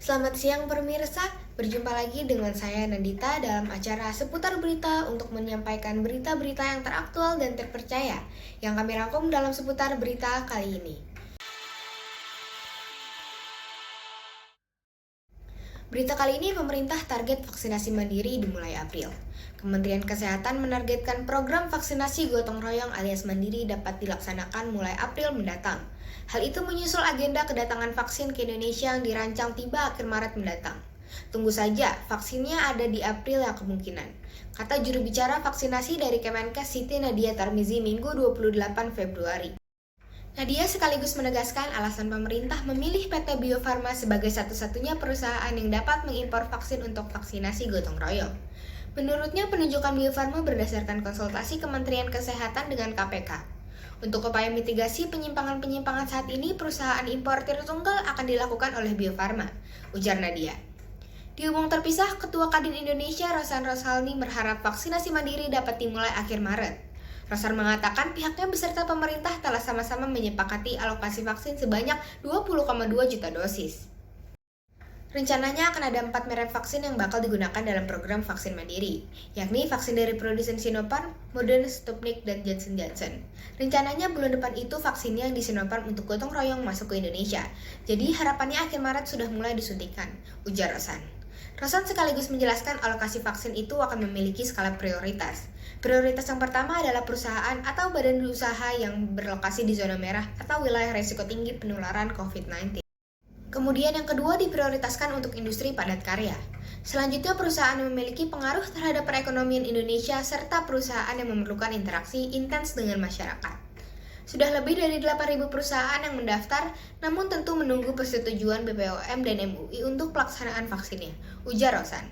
Selamat siang pemirsa, berjumpa lagi dengan saya Nandita dalam acara seputar berita untuk menyampaikan berita-berita yang teraktual dan terpercaya yang kami rangkum dalam seputar berita kali ini. Berita kali ini pemerintah target vaksinasi mandiri dimulai April. Kementerian Kesehatan menargetkan program vaksinasi gotong royong alias mandiri dapat dilaksanakan mulai April mendatang. Hal itu menyusul agenda kedatangan vaksin ke Indonesia yang dirancang tiba akhir Maret mendatang. Tunggu saja, vaksinnya ada di April ya kemungkinan, kata juru bicara vaksinasi dari Kemenkes Siti Nadia Tarmizi Minggu 28 Februari. Nadia sekaligus menegaskan alasan pemerintah memilih PT Bio Farma sebagai satu-satunya perusahaan yang dapat mengimpor vaksin untuk vaksinasi gotong royong. Menurutnya, penunjukan Bio Farma berdasarkan konsultasi Kementerian Kesehatan dengan KPK. Untuk upaya mitigasi penyimpangan-penyimpangan saat ini, perusahaan importir tunggal akan dilakukan oleh Bio Farma, ujar Nadia. Di umum terpisah, Ketua Kadin Indonesia Rosan Rosalni berharap vaksinasi mandiri dapat dimulai akhir Maret. Rosan mengatakan pihaknya beserta pemerintah telah sama-sama menyepakati alokasi vaksin sebanyak 20,2 juta dosis. Rencananya akan ada 4 merek vaksin yang bakal digunakan dalam program vaksin mandiri, yakni vaksin dari produsen Sinopharm, Moderna, Sputnik, dan Johnson & Johnson. Rencananya bulan depan itu vaksinnya yang di Sinopharm untuk gotong royong masuk ke Indonesia, jadi harapannya akhir Maret sudah mulai disuntikan, ujar Rosan. Rosan sekaligus menjelaskan alokasi vaksin itu akan memiliki skala prioritas. Prioritas yang pertama adalah perusahaan atau badan usaha yang berlokasi di zona merah atau wilayah risiko tinggi penularan COVID-19. Kemudian yang kedua diprioritaskan untuk industri padat karya. Selanjutnya perusahaan yang memiliki pengaruh terhadap perekonomian Indonesia serta perusahaan yang memerlukan interaksi intens dengan masyarakat. Sudah lebih dari 8.000 perusahaan yang mendaftar, namun tentu menunggu persetujuan BPOM dan MUI untuk pelaksanaan vaksinnya, ujar Rosan.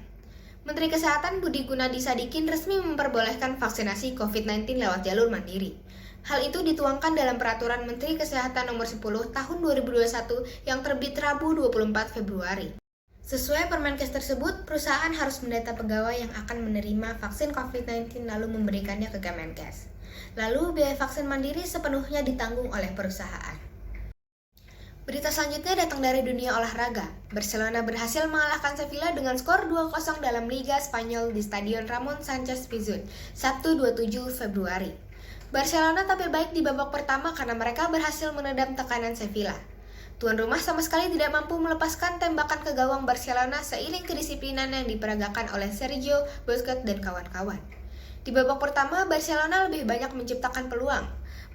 Menteri Kesehatan Budi Gunadi Sadikin resmi memperbolehkan vaksinasi COVID-19 lewat jalur mandiri. Hal itu dituangkan dalam Peraturan Menteri Kesehatan Nomor 10 Tahun 2021 yang terbit Rabu 24 Februari. Sesuai Permenkes tersebut, perusahaan harus mendata pegawai yang akan menerima vaksin COVID-19 lalu memberikannya ke Kemenkes. Lalu biaya vaksin mandiri sepenuhnya ditanggung oleh perusahaan. Berita selanjutnya datang dari dunia olahraga. Barcelona berhasil mengalahkan Sevilla dengan skor 2-0 dalam Liga Spanyol di Stadion Ramon Sánchez Pizjuan, Sabtu 27 Februari. Barcelona tampil baik di babak pertama karena mereka berhasil menedam tekanan Sevilla. Tuan rumah sama sekali tidak mampu melepaskan tembakan ke gawang Barcelona seiring kedisiplinan yang diperagakan oleh Sergio Busquets dan kawan-kawan. Di babak pertama, Barcelona lebih banyak menciptakan peluang.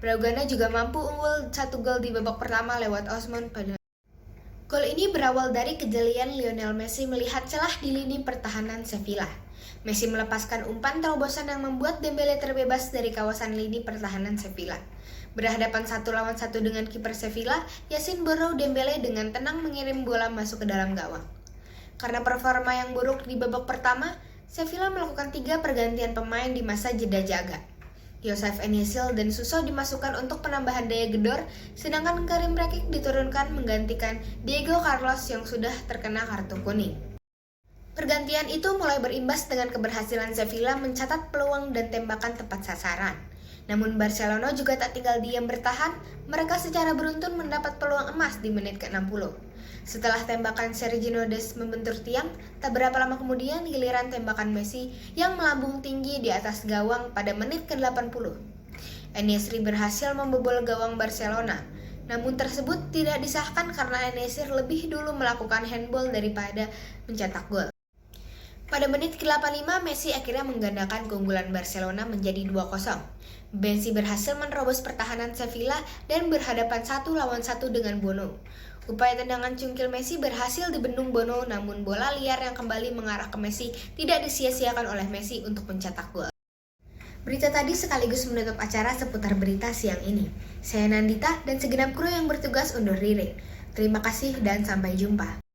Blaugrana juga mampu unggul 1 gol di babak pertama lewat Ousmane Dembélé. Gol ini berawal dari kejelian Lionel Messi melihat celah di lini pertahanan Sevilla. Messi melepaskan umpan terobosan yang membuat Dembélé terbebas dari kawasan lini pertahanan Sevilla. Berhadapan 1 lawan 1 dengan kiper Sevilla, Yacine Borrou Dembélé dengan tenang mengirim bola masuk ke dalam gawang. Karena performa yang buruk di babak pertama, Sevilla melakukan 3 pergantian pemain di masa jeda jaga. Joseph Enesil dan Suso dimasukkan untuk penambahan daya gedor, sedangkan Karim Rekik diturunkan menggantikan Diego Carlos yang sudah terkena kartu kuning. Pergantian itu mulai berimbas dengan keberhasilan Sevilla mencatat peluang dan tembakan tepat sasaran. Namun Barcelona juga tak tinggal diam bertahan, mereka secara beruntun mendapat peluang emas di menit ke-60. Setelah tembakan Sergio Des membentur tiang, tak berapa lama kemudian giliran tembakan Messi yang melambung tinggi di atas gawang pada menit ke-80. En-Nesyri berhasil membobol gawang Barcelona, namun tersebut tidak disahkan karena En-Nesyri lebih dulu melakukan handball daripada mencetak gol. Pada menit ke-85, Messi akhirnya menggandakan keunggulan Barcelona menjadi 2-0. Messi berhasil menerobos pertahanan Sevilla dan berhadapan 1 lawan 1 dengan Bono. Upaya tendangan cungkil Messi berhasil dibendung Bono, namun bola liar yang kembali mengarah ke Messi tidak disia-siakan oleh Messi untuk mencetak gol. Berita tadi sekaligus menutup acara seputar berita siang ini. Saya Nandita dan segenap kru yang bertugas undur diri. Terima kasih dan sampai jumpa.